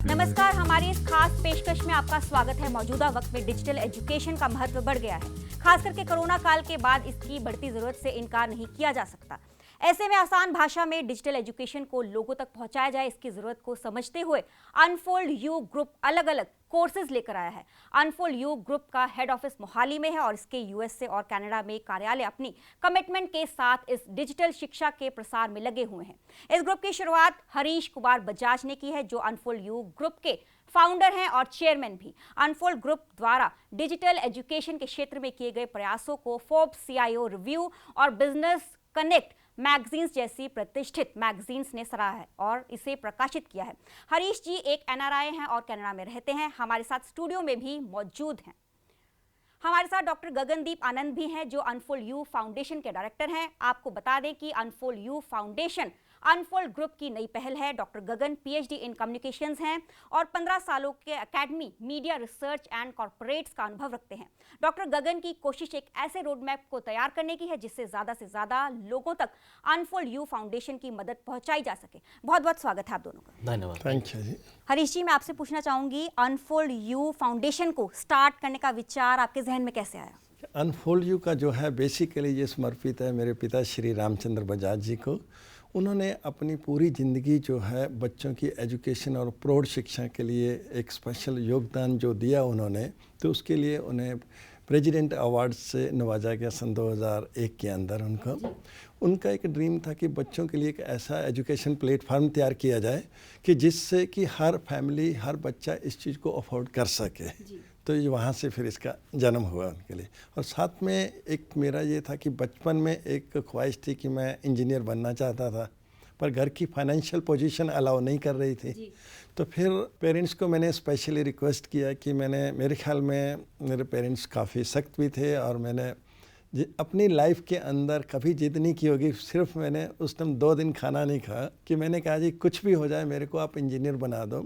नमस्कार, हमारी इस खास पेशकश में आपका स्वागत है। मौजूदा वक्त में डिजिटल एजुकेशन का महत्व बढ़ गया है। खास करके कोरोना काल के बाद इसकी बढ़ती जरूरत से इनकार नहीं किया जा सकता। ऐसे में आसान भाषा में डिजिटल एजुकेशन को लोगों तक पहुंचाया जाए, इसकी जरूरत को समझते हुए अनफोल्ड यू ग्रुप अलग अलग कोर्सेज लेकर आया है। अनफोल्ड यू ग्रुप का हेड ऑफिस मोहाली में है और इसके यूएसए और कनाडा में कार्यालय अपनी कमिटमेंट के साथ इस डिजिटल शिक्षा के प्रसार में लगे हुए हैं। इस ग्रुप की शुरुआत हरीश कुमार बजाज ने की है, जो अनफोल्ड यू ग्रुप के फाउंडर हैं और चेयरमैन भी। अनफोल्ड ग्रुप द्वारा डिजिटल एजुकेशन के क्षेत्र में किए गए प्रयासों को फोर्ब्स, CIO रिव्यू और बिजनेस कनेक्ट मैगजीन्स जैसी प्रतिष्ठित मैगजीन्स ने सराहा है और इसे प्रकाशित किया है। हरीश जी एक NRI हैं और कनाडा में रहते हैं। हमारे साथ स्टूडियो में भी मौजूद हैं। हमारे साथ डॉक्टर गगनदीप आनंद भी हैं, जो अनफोल्ड यू फाउंडेशन के डायरेक्टर हैं। आपको बता दें कि unfold you foundation unfold group की नई पहल है। डॉक्टर गगन PhD इन कम्युनिकेशंस हैं और 15 सालों के academy, media research and corporates का अनुभव रखते हैं। डॉक्टर गगन की कोशिश एक ऐसे रोड मैप को तैयार करने की है जिससे ज़्यादा से ज़्यादा लोगों तक अनफोल्ड यू फाउंडेशन की मदद पहुंचाई जा सके। बहुत बहुत स्वागत है आप दोनों का। धन्यवाद। थैंक यू जी। हरीश जी, मैं आपसे पूछना चाहूँगी, अनफोल्ड यू फाउंडेशन को स्टार्ट करने का विचार आपके जहन में कैसे आया? अनफोल्ड यू का जो है बेसिकली ये समर्पित है मेरे पिता श्री रामचंद्र बजाज जी को। उन्होंने अपनी पूरी ज़िंदगी जो है बच्चों की एजुकेशन और प्रौढ़ शिक्षा के लिए एक स्पेशल योगदान जो दिया उन्होंने, तो उसके लिए उन्हें प्रेसिडेंट अवार्ड से नवाजा गया सन 2001 के अंदर। उनका एक ड्रीम था कि बच्चों के लिए एक ऐसा एजुकेशन प्लेटफार्म तैयार किया जाए कि जिससे कि हर फैमिली, हर बच्चा इस चीज़ को अफोर्ड कर सके। तो ये वहाँ से फिर इसका जन्म हुआ उनके लिए। और साथ में एक मेरा ये था कि बचपन में एक ख्वाहिश थी कि मैं इंजीनियर बनना चाहता था, पर घर की फाइनेंशियल पोजीशन अलाउ नहीं कर रही थी। तो फिर पेरेंट्स को मैंने स्पेशली रिक्वेस्ट किया कि मेरे ख्याल में मेरे पेरेंट्स काफ़ी सख्त भी थे और मैंने अपनी लाइफ के अंदर कभी जिद नहीं की होगी। सिर्फ मैंने उस टाइम 2 दिन खाना नहीं खाया कि मैंने कहा जी कुछ भी हो जाए मेरे को आप इंजीनियर बना दो,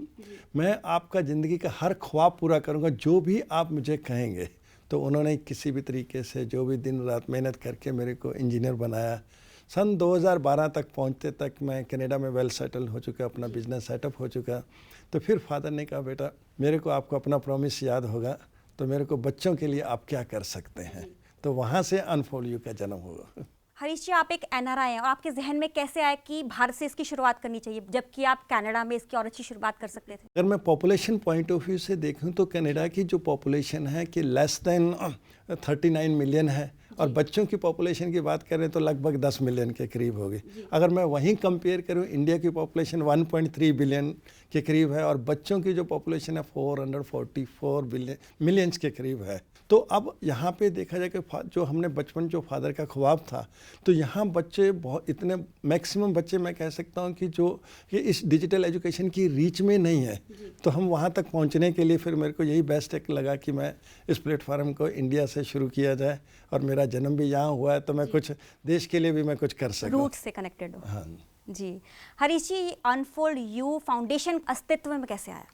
मैं आपका ज़िंदगी का हर ख्वाब पूरा करूँगा, जो भी आप मुझे कहेंगे। तो उन्होंने किसी भी तरीके से जो भी दिन रात मेहनत करके मेरे को इंजीनियर बनाया। सन 2012 तक पहुँचते तक मैं कनाडा में वेल सेटल हो चुका, अपना बिजनेस सेटअप हो चुका। तो फिर फादर ने कहा, बेटा मेरे को आपको अपना प्रॉमिस याद होगा, तो मेरे को बच्चों के लिए आप क्या कर सकते हैं। तो वहाँ से अनफोल्ड यू का जन्म हुआ। हरीश जी, आप एक NRI हैं और आपके जहन में कैसे आया कि भारत से इसकी शुरुआत करनी चाहिए, जबकि आप कनाडा में इसकी और अच्छी शुरुआत कर सकते थे? अगर मैं पॉपुलेशन पॉइंट ऑफ व्यू से देखूं तो कनाडा की जो पॉपुलेशन है कि लेस देन 39 मिलियन है और बच्चों की पॉपुलेशन की बात करें तो लगभग 10 मिलियन के करीब होगी। अगर मैं वहीं कंपेयर करूं, इंडिया की पॉपुलेशन 1.3 बिलियन के करीब है और बच्चों की जो पॉपुलेशन है 444 मिलियंस के करीब है। तो अब यहाँ पे देखा जाए कि जो हमने बचपन जो फादर का ख्वाब था, तो यहाँ बच्चे बहुत इतने मैक्सिमम बच्चे मैं कह सकता हूँ कि जो कि इस डिजिटल एजुकेशन की रीच में नहीं है। तो हम वहाँ तक पहुँचने के लिए फिर मेरे को यही बेस्ट एक लगा कि मैं इस प्लेटफार्म को इंडिया से शुरू किया जाए और मेरा जन्म भी यहाँ हुआ है, तो मैं कुछ देश के लिए भी मैं कुछ कर सकूँ, रूट से कनेक्टेड हो। हाँ जी हरीश जी, अनफोल्ड यू फाउंडेशन अस्तित्व में कैसे आया?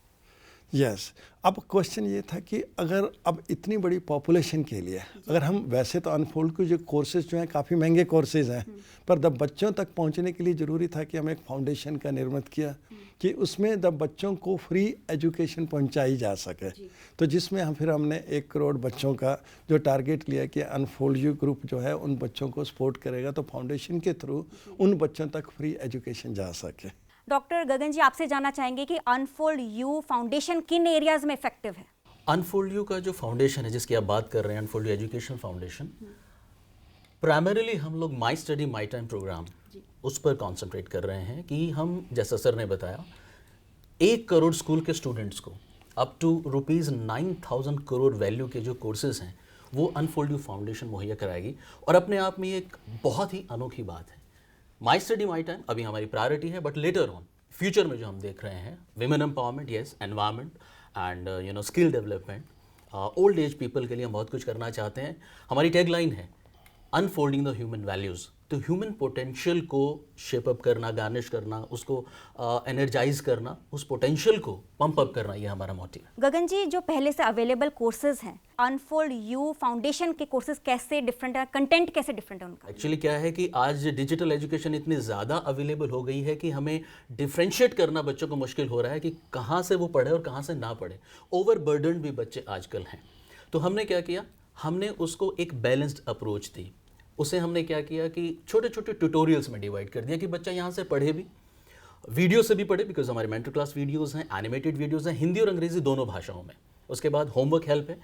यस अब क्वेश्चन ये था कि अगर अब इतनी बड़ी पॉपुलेशन के लिए अगर हम वैसे तो अनफोल्ड के जो कोर्सेज जो हैं काफ़ी महंगे कोर्सेज हैं, पर जब बच्चों तक पहुंचने के लिए ज़रूरी था कि हम एक फाउंडेशन का निर्मित किया कि उसमें जब बच्चों को फ्री एजुकेशन पहुंचाई जा सके। तो जिसमें हमने 1 करोड़ बच्चों का जो टारगेट लिया कि अनफोल्ड यू ग्रुप जो है उन बच्चों को सपोर्ट करेगा, तो फाउंडेशन के थ्रू उन बच्चों तक फ्री एजुकेशन जा सके। डॉक्टर गगन जी, आपसे जानना चाहेंगे कि अनफोल्ड यू फाउंडेशन किन एरियाज में इफेक्टिव है? अनफोल्ड यू का जो फाउंडेशन है जिसकी आप बात कर रहे हैं, unfold you education foundation, primarily हम लोग my study my time program उस पर कॉन्सेंट्रेट कर रहे हैं कि हम, जैसा सर ने बताया, 1 करोड़ स्कूल के स्टूडेंट्स को अप टू ₹9,000 करोड़ वैल्यू के जो कोर्सेज हैं वो अनफोल्ड यू फाउंडेशन मुहैया कराएगी। और अपने आप में एक बहुत ही अनोखी बात है। माई स्टडी माई टाइम अभी हमारी प्रायोरिटी है, बट लेटर ऑन फ्यूचर में जो हम देख रहे हैं, women empowerment, yes, environment and skill development, old age people के लिए हम बहुत कुछ करना चाहते हैं। हमारी टैगलाइन है अनफोल्डिंग द ह्यूमन वैल्यूज़, तो ह्यूमन पोटेंशियल को शेप अप करना, गार्निश करना, उसको एनर्जाइज करना, उस पोटेंशियल को पंप अप करना, ये हमारा मोटिव है। गगन जी, जो पहले से अवेलेबल कोर्सेज हैं, अनफोल्ड यू फाउंडेशन के कोर्सेज कैसे डिफरेंट है, कंटेंट कैसे डिफरेंट है उनका? एक्चुअली क्या है कि आज डिजिटल एजुकेशन इतनी ज़्यादा अवेलेबल हो गई है कि हमें डिफ्रेंशिएट करना बच्चों को मुश्किल हो रहा है कि कहाँ से वो पढ़े और कहाँ से ना पढ़े। ओवरबर्डन्ड भी बच्चे आजकल हैं। तो हमने क्या किया, हमने उसको एक बैलेंस्ड अप्रोच दी। उसे हमने क्या किया कि छोटे छोटे ट्यूटोरियल्स में डिवाइड कर दिया कि बच्चा यहाँ से पढ़े भी, वीडियो से भी पढ़े, बिकॉज हमारे मेंटर क्लास वीडियोस हैं, एनिमेटेड वीडियोस हैं, हिंदी और अंग्रेजी दोनों भाषाओं में। उसके बाद होमवर्क हेल्प है,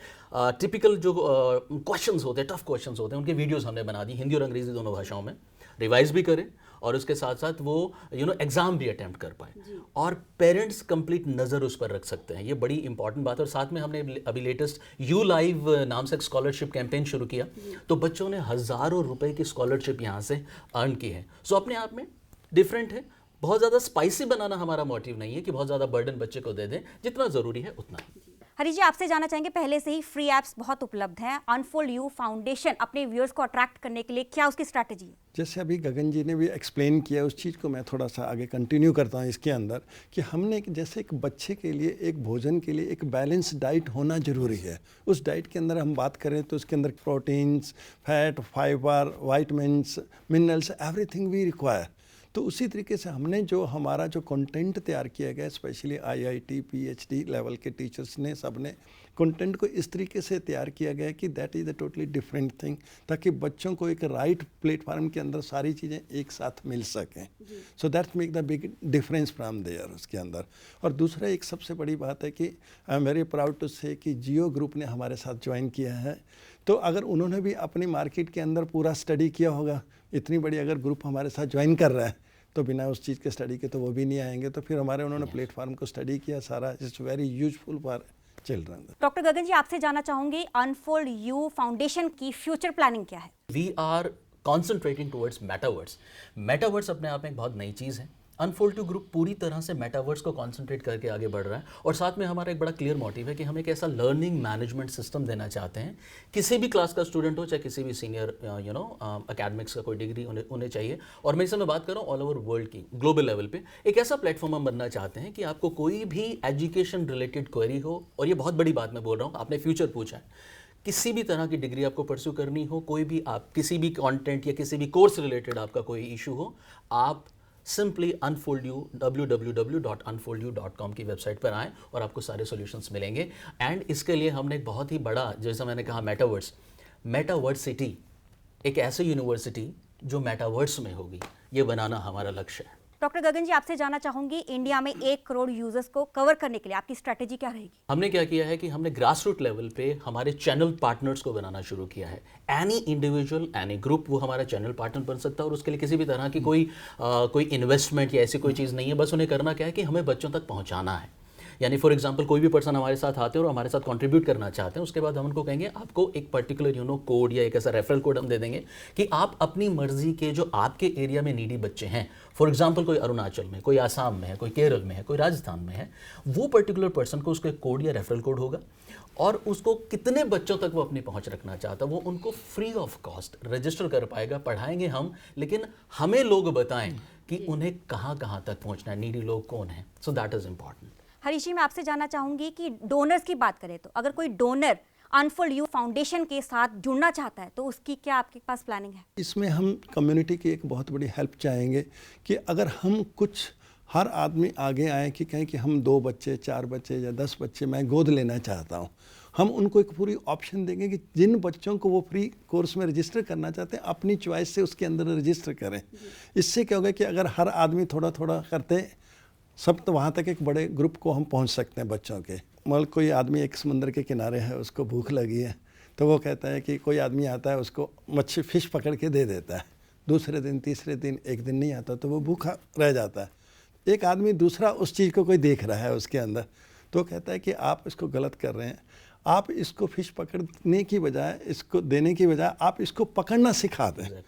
टिपिकल जो क्वेश्चंस होते हैं, टफ क्वेश्चंस होते हैं, उनके वीडियोस हमने बना दी हिंदी और अंग्रेजी दोनों भाषाओं में, रिवाइज भी करें और उसके साथ साथ वो एग्ज़ाम भी अटैम्प्ट कर पाए और पेरेंट्स कंप्लीट नज़र उस पर रख सकते हैं। ये बड़ी इंपॉर्टेंट बात है। और साथ में हमने अभी लेटेस्ट यू लाइव नाम से एक स्कॉलरशिप कैंपेन शुरू किया, तो बच्चों ने हज़ारों रुपए की स्कॉलरशिप यहाँ से अर्न की है। सो अपने आप में डिफरेंट है। बहुत ज़्यादा स्पाइसी बनाना हमारा मोटिव नहीं है कि बहुत ज़्यादा बर्डन बच्चे को दे दें, जितना ज़रूरी है उतना ही। हरी जी, आपसे जानना चाहेंगे, पहले से ही फ्री एप्स बहुत उपलब्ध हैं, अनफोल्ड यू फाउंडेशन अपने व्यूअर्स को अट्रैक्ट करने के लिए क्या उसकी स्ट्रैटेजी है? जैसे अभी गगन जी ने भी एक्सप्लेन किया, उस चीज़ को मैं थोड़ा सा आगे कंटिन्यू करता हूँ इसके अंदर कि हमने जैसे एक बच्चे के लिए एक भोजन के लिए एक बैलेंस डाइट होना ज़रूरी है। उस डाइट के अंदर हम बात करें तो उसके अंदर proteins, fat, fibre, vitamins, minerals, everything we require. तो उसी तरीके से हमने जो हमारा जो कंटेंट तैयार किया गया, स्पेशली आईआईटी, पीएचडी लेवल के टीचर्स ने, सब ने कंटेंट को इस तरीके से तैयार किया गया कि that is a totally different thing, ताकि बच्चों को एक राइट प्लेटफार्म के अंदर सारी चीज़ें एक साथ मिल सकें। So that make the big difference from there उसके अंदर। और दूसरा एक सबसे बड़ी बात है कि I am very proud to say कि जियो ग्रुप ने हमारे साथ ज्वाइन किया है। तो अगर उन्होंने भी अपनी मार्केट के अंदर पूरा स्टडी किया होगा, इतनी बड़ी अगर ग्रुप हमारे साथ ज्वाइन कर रहा है, तो बिना उस चीज़ के स्टडी के तो वो भी नहीं आएंगे। तो फिर हमारे उन्होंने प्लेटफॉर्म को स्टडी किया सारा, it's very useful for children. Doctor Gagan ji, आपसे जानना चाहूंगी, अनफोल्ड यू फाउंडेशन की फ्यूचर प्लानिंग क्या है? We are concentrating towards metaverse. Metaverse अपने आप में एक बहुत नई चीज़ है। अनफोल्ड टू ग्रुप पूरी तरह से मेटावर्स को कॉन्सेंट्रेट करके आगे बढ़ रहा है। और साथ में हमारा एक बड़ा क्लियर मोटिव है कि हम एक ऐसा लर्निंग मैनेजमेंट सिस्टम देना चाहते हैं, किसी भी क्लास का स्टूडेंट हो, चाहे किसी भी सीनियर एकेडमिक्स का कोई डिग्री उन्हें चाहिए। और मैं इस समय बात कर रहा हूँ ऑल ओवर वर्ल्ड की, ग्लोबल लेवल पे एक ऐसा प्लेटफॉर्म हम बनना चाहते हैं कि आपको कोई भी एजुकेशन रिलेटेड क्वेरी हो, और ये बहुत बड़ी बात मैं बोल रहा हूँ, आपने फ्यूचर पूछा है, किसी भी तरह की डिग्री आपको परस्यू करनी हो, कोई भी आप किसी भी कंटेंट या किसी भी कोर्स रिलेटेड आपका कोई इशू हो, आप सिंपली www.unfoldyou.com की वेबसाइट पर आएँ और आपको सारे सॉल्यूशंस मिलेंगे। एंड इसके लिए हमने एक बहुत ही बड़ा, जैसा मैंने कहा, मेटावर्सिटी, एक ऐसी यूनिवर्सिटी जो मेटावर्स में होगी, ये बनाना हमारा लक्ष्य है। डॉक्टर गगन जी, आपसे जानना चाहूंगी, इंडिया में 1 करोड़ यूजर्स को कवर करने के लिए आपकी स्ट्रैटेजी क्या रहेगी? हमने क्या किया है कि हमने ग्रास रूट लेवल पे हमारे चैनल पार्टनर्स को बनाना शुरू किया है। एनी इंडिविजुअल, एनी ग्रुप वो हमारा चैनल पार्टनर बन सकता है। और उसके लिए किसी भी तरह की कोई इन्वेस्टमेंट या ऐसी कोई चीज़ नहीं है। बस उन्हें करना क्या है कि हमें बच्चों तक पहुँचाना है। यानी फॉर एग्जांपल कोई भी पर्सन हमारे साथ आते हैं और हमारे साथ कंट्रीब्यूट करना चाहते हैं, उसके बाद हम उनको कहेंगे आपको एक पर्टिकुलर कोड या एक ऐसा रेफरल कोड हम दे देंगे कि आप अपनी मर्जी के जो आपके एरिया में नीडी बच्चे हैं, फॉर एग्जांपल कोई अरुणाचल में, कोई आसाम में है, कोई केरल में है, कोई राजस्थान में है, वो पर्टिकुलर पर्सन को उसका एक कोड या रेफरल कोड होगा और उसको कितने बच्चों तक वो अपनी पहुंच रखना चाहता है वो उनको फ्री ऑफ कॉस्ट रजिस्टर कर पाएगा। पढ़ाएंगे हम, लेकिन हमें लोग बताएं कि उन्हें कहाँ कहाँ तक पहुँचना है, नीडी लोग कौन है। So that is important. Harish ji, मैं आपसे जानना चाहूंगी कि डोनर्स की बात करें तो अगर कोई डोनर अनफोल्ड यू फाउंडेशन के साथ जुड़ना चाहता है तो उसकी क्या आपके पास प्लानिंग है? इसमें हम कम्युनिटी की एक बहुत बड़ी हेल्प चाहेंगे कि अगर हम कुछ, हर आदमी आगे आए कि कहें कि हम 2 बच्चे, 4 बच्चे या 10 बच्चे मैं गोद लेना चाहता हूँ, हम उनको एक पूरी ऑप्शन देंगे कि जिन बच्चों को वो फ्री कोर्स में रजिस्टर करना चाहते हैं, अपनी चॉइस से उसके अंदर रजिस्टर करें। इससे क्या होगा कि अगर हर आदमी थोड़ा थोड़ा करते सब, तो वहाँ तक एक बड़े ग्रुप को हम पहुँच सकते हैं बच्चों के। मतलब कोई आदमी एक समुंदर के किनारे है, उसको भूख लगी है, तो वो कहता है कि कोई आदमी आता है उसको मच्छी फिश पकड़ के दे देता है, दूसरे दिन, तीसरे दिन, एक दिन नहीं आता तो वो भूखा रह जाता है। एक आदमी दूसरा उस चीज़ को कोई देख रहा है उसके अंदर, तो कहता है कि आप इसको गलत कर रहे हैं, आप इसको फिश पकड़ने की बजाय, इसको देने की बजाय आप इसको पकड़ना सिखा दें।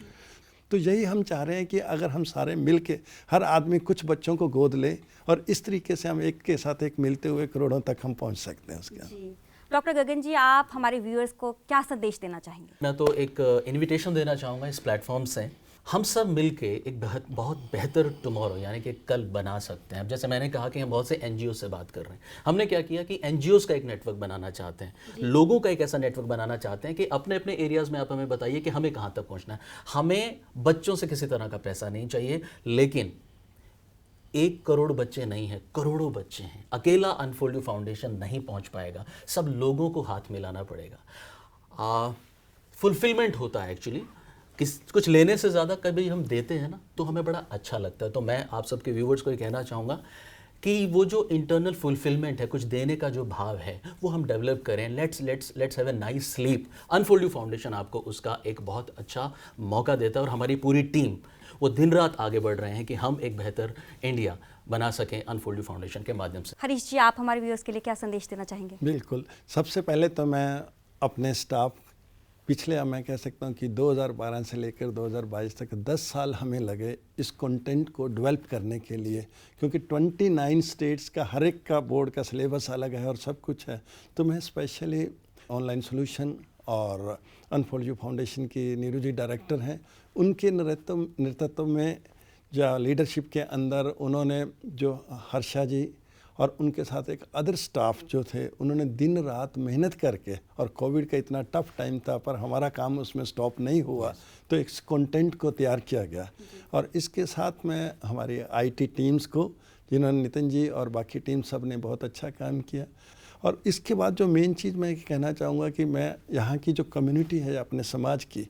तो यही हम चाह रहे हैं कि अगर हम सारे मिल के, हर आदमी कुछ बच्चों को गोद ले, और इस तरीके से हम एक के साथ एक मिलते हुए करोड़ों तक हम पहुंच सकते हैं उसके अंदर। डॉक्टर गगन जी, आप हमारे व्यूअर्स को क्या संदेश देना चाहेंगे? मैं तो एक इनविटेशन देना चाहूँगा इस प्लेटफॉर्म से। हम सब मिलके एक बहुत बेहतर टुमारो यानी कि कल बना सकते हैं। अब जैसे मैंने कहा कि हम बहुत से एनजीओ से बात कर रहे हैं, हमने क्या किया कि एनजीओ का एक नेटवर्क बनाना चाहते हैं, लोगों का एक ऐसा नेटवर्क बनाना चाहते हैं कि अपने अपने एरियाज़ में आप हमें बताइए कि हमें कहाँ तक पहुँचना है। हमें बच्चों से किसी तरह का पैसा नहीं चाहिए, लेकिन 1 करोड़ बच्चे नहीं हैं, करोड़ों बच्चे हैं। अकेला अनफोल्ड यू फाउंडेशन नहीं पहुँच पाएगा, सब लोगों को हाथ मिलाना पड़ेगा। फुलफिलमेंट होता है एक्चुअली कुछ लेने से ज़्यादा कभी हम देते हैं ना तो हमें बड़ा अच्छा लगता है। तो मैं आप सबके व्यूवर्स को ये कहना चाहूँगा कि वो जो इंटरनल फुलफिलमेंट है, कुछ देने का जो भाव है, वो हम डेवलप करें। Let's have a nice sleep. Unfold you foundation आपको उसका एक बहुत अच्छा मौका देता है और हमारी पूरी टीम वो दिन रात आगे बढ़ रहे हैं कि हम एक बेहतर इंडिया बना सकें अनफोल्ड यू फाउंडेशन के माध्यम से। हरीश जी, आप हमारे व्यूअर्स के लिए क्या संदेश देना चाहेंगे? बिल्कुल, सबसे पहले तो मैं अपने स्टाफ पिछले मैं कह सकता हूँ कि 2012 से लेकर 2022 तक 10 साल हमें लगे इस कंटेंट को डेवलप करने के लिए, क्योंकि 29 स्टेट्स का हर एक का बोर्ड का सिलेबस अलग है और सब कुछ है। तो मैं स्पेशली ऑनलाइन सॉल्यूशन और अनफोल्ड यू फाउंडेशन की नीरू जी डायरेक्टर हैं, उनके नेतृत्व में जो लीडरशिप के अंदर उन्होंने जो हर्षा जी और उनके साथ एक अदर स्टाफ जो थे, उन्होंने दिन रात मेहनत करके, और कोविड का इतना टफ टाइम था पर हमारा काम उसमें स्टॉप नहीं हुआ, तो इस कंटेंट को तैयार किया गया। और इसके साथ में हमारी आईटी टीम्स को, जिन्होंने नितिन जी और बाकी टीम सब ने बहुत अच्छा काम किया। और इसके बाद जो मेन चीज़ मैं कहना चाहूँगा कि मैं यहाँ की जो कम्युनिटी है अपने समाज की,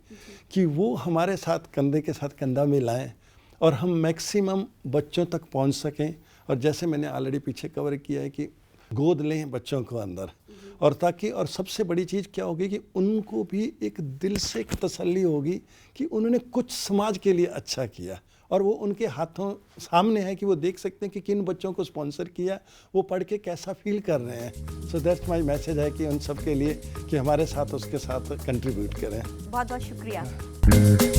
कि वो हमारे साथ कंधे के साथ कंधा मिलाएं और हम मैक्सिमम बच्चों तक पहुँच सकें। और जैसे मैंने ऑलरेडी पीछे कवर किया है कि गोद लें बच्चों को अंदर, और ताकि, और सबसे बड़ी चीज़ क्या होगी कि उनको भी एक दिल से एक तसल्ली होगी कि उन्होंने कुछ समाज के लिए अच्छा किया, और वो उनके हाथों सामने है कि वो देख सकते हैं कि किन बच्चों को स्पॉन्सर किया, वो पढ़ के कैसा फील कर रहे हैं। सो दैट्स माय मैसेज है कि उन सब के लिए कि हमारे साथ उसके साथ कंट्रीब्यूट करें। बहुत बहुत शुक्रिया।